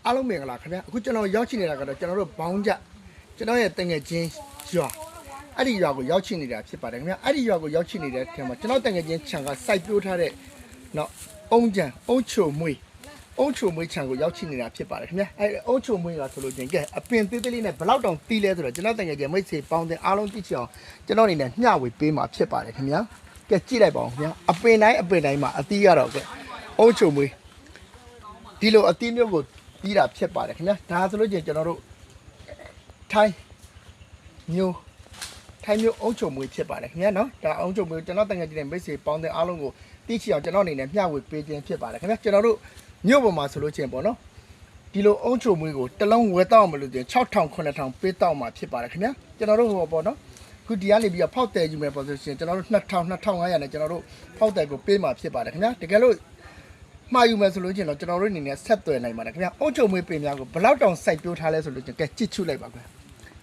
အားလုံးမင်္ဂလာခင်ဗျာအခုကျွန်တော်ရောက်ရှိနေတာကတော့ကျွန်တော်တို့ဘောင်းကြကျွန်တော်ရဲ့တငယ်ချင်းရွာအဲ့ဒီရွာကိုရောက်ရှိနေတာဖြစ်ပါတယ်ခင်ဗျာအဲ့ဒီရွာကိုရောက်ရှိနေတဲ့ထဲမှာကျွန်တော်တငယ်ချင်းခြံကစိုက်ပျိုးထားတဲ့နော်အုံကြံအုံချိုမွေးခြံကိုရောက်ရှိနေတာဖြစ်ပါတယ်ခင်ဗျာအဲ့အုံချိုမွေးကဆိုလို့ချင်းကဲအပင်သေးသေးလေးနဲ့ဘလောက်တောင်တီးလဲဆိုတော့ကျွန်တော်တငယ်ချင်းမိတ်ဆွေပေါင်းတဲ့အားလုံးသိချင်အောင်ကျွန်တော်အနေနဲ့မျှဝေပေးမှာဖြစ်ပါတယ်ခင်ဗျာကဲကြည့်လိုက်ပါဦးခင်ဗျာအပင်တိုင်းမှာအသီးရတော့ကဲအုံချိုမွေးဒီလိုအသီးမျိုးကိုပြီးတာဖြစ်ပါတယ်ခင်ဗျာဒါဆိုလို့ချင်းကျွန်တော်တို့ထိုင်းမျိုးအုံချုံမွေးဖြစ်ပါတယ်ခင်ဗျာနော်ဒါအုံချုံမွေးကျွန်တော်တငယ်ချင်းတွေမိတ်ဆွေပေါင်းတဲ့အားလုံးကိုသိချင်အောင်ကျွန်တော်အနေနဲ့မျှဝေပေးခြင်းဖြစ်ပါတယ်ခင်ဗျာကျွန်တော်တို့မြို့ပေါ်မှာဆိုလို့ချင်းပေါ့နော်ဒီလိုအုံချုံမွေးကိုတစ်လုံးဝယ်တော့မလို့ချင်း6000 9000ပေးတော့မှာဖြစ်ပါတယ်ခင်ဗျာကျွန်တော်တို့ဟိုပေါ့နော်ခုဒီကနေပြီးတော့ဖောက်တယ်ယူမယ်ပေါ့ဆိုရှင်ကျွန်တော်တို့2000 2500နဲ့ကျွန်တော်တို့ဖောက်တယ်ကိုပေးမှာဖြစ်ပါတယ်ခင်ဗျာတကယ်လို့မှာယူမယ်ဆိုလို့ချင်းတော့ကျွန်တော်တို့အနေနဲ့ဆက်သွယ်နိုင်ပါတယ်ခင်ဗျာအုံချုံမွေးပင်များကိုဘယ်လောက်တောင်စိုက်ပျိုးထားလဲဆိုလို့ချင်းကဲကြည့်ချလိုက်ပါခင်ဗျာ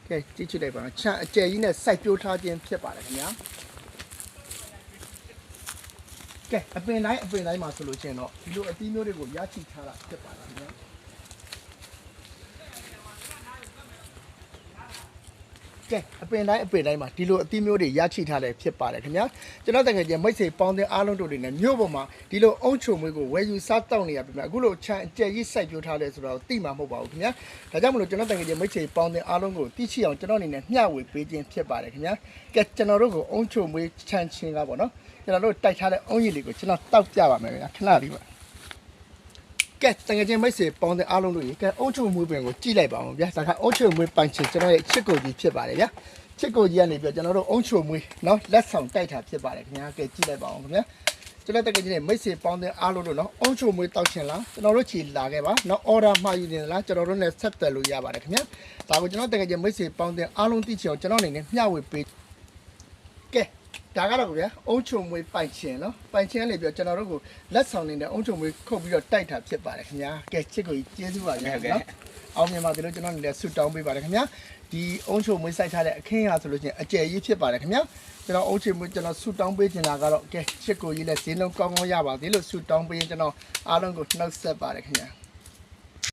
ကဲကြည့်ချလိုက်ပါနော်ချမ်းအကျယ်ကြီးနဲ့စိုက်ပျိုးထားခြင်းဖြစ်ပါတယ်ခင်ဗျာကဲအပင်တိုင်းမှာဆိုလို့ချင်းတော့ဒီလိုအသီးမျိုးတွေကိုရရှိထားတာဖြစ်ပါတယ်ခင်ဗျာကဲအပင်တိုင်းမှာဒီလိုအသီးမျိုးတွေရရှိထားတယ်ဖြစ်ပါတယ်ခင်ဗျာကျွန်တော်တကယ်ကြီးမိတ်ဆွေပေါင်းတဲ့အားလုံးတို့တွေနဲ့မြို့ပေါ်မှာဒီလိုအုံချုံမွေးကိုဝယ်ယူစားတောက်နေရပြီအခုလိုချမ်းအကျယ်ကြီးစိုက်ပျိုးထားတယ်ဆိုတော့သိမှာမဟုတ်ပါဘူးခင်ဗျာဒါကြောင့်မလို့ကျွန်တော်တကယ်ကြီးမိတ်ဆွေပေါင်းတဲ့အားလုံးကိုသိချအောင်ကျွန်တော်အနေနဲ့မျှဝေပေးခြင်းဖြစ်ပါတယ်ခင်ဗျာကဲကျွန်တော်တို့ကိုအုံချုံမွေးချမ်းချင်းကပေါ့နော်ကျွန်တော်တို့တိုက်ထားတဲ့အုံရည်လေးကိုကျွန်တော်တောက်ပြပါမယ်ခင်ဗျာခဏလေးပါကဲတကယ်ချင်းမိတ်ဆွေပေါင်းတဲ့အားလုံးတို့ရေကဲအုံချုံမွေးပင်ကိုကြည့်လိုက်ပါဦးဗျာဒါကအုံချုံမွေးပိုင်ချင်ကျွန်တော်ရဲ့ချစ်ကိုကြီးဖြစ်ပါတယ်ဗျာချစ်ကိုကြီးကနေပြီးကျွန်တော်တို့အုံချုံမွေးနော်လက်ဆောင်တိုက်တာဖြစ်ပါတယ်ခင်ဗျာကဲကြည့်လိုက်ပါဦးခင်ဗျာကျွန်တော်တကယ်ချင်းမိတ်ဆွေပေါင်းတဲ့အားလုံးတို့နော်အုံချုံမွေးတောက်ချင်လားကျွန်တော်တို့ချီလာခဲ့ပါနော်အော်ဒါမှာယူနေလားကျွန်တော်တို့နဲ့ဆက်သွယ်လို့ရပါတယ်ခင်ဗျာဒါကိုကျွန်တော်တကယ်ချင်းမိတ်ဆွေပေါင်းတဲ့အားလုံးသိချင်အောင်ကျွန်တော်အနေနဲ့မျှဝေပေးကဲဒါကတော့ဗျာအုံချုံမွေးပိုင်ချင်နော်ပိုင်ချင်ကနေပြီးကျွန်တော်တို့ကိုလက်ဆောင်နေတဲ့အုံချုံမွေးခုတ်ပြီးတော့တိုက်တာဖြစ်ပါတယ်ခင်ဗျာကဲချစ်ကိုကြီးကျေးဇူးပါဗျာနော်အောင်မြင်ပါစေလို့ကျွန်တော်အနေနဲ့ဆုတောင်းပေးပါတယ်ခင်ဗျာဒီအုံချုံမွေးစိုက်ထားတဲ့အခင်းဟာဆိုလို့ချင်းအကျယ်ကြီးဖြစ်ပါတယ်ခင်ဗျာကျွန်တော်အုံချုံမွေးကျွန်တော်ဆုတောင်းပေးချင်တာကတော့ကဲချစ်ကိုကြီးနဲ့ဈေးနှုန်းကောင်းကောင်းရပါသေးလို့ဆုတောင်းပေးရင်ကျွန်တော်အားလုံးကိုနှုတ်ဆက်ပါတယ်ခင်ဗျာ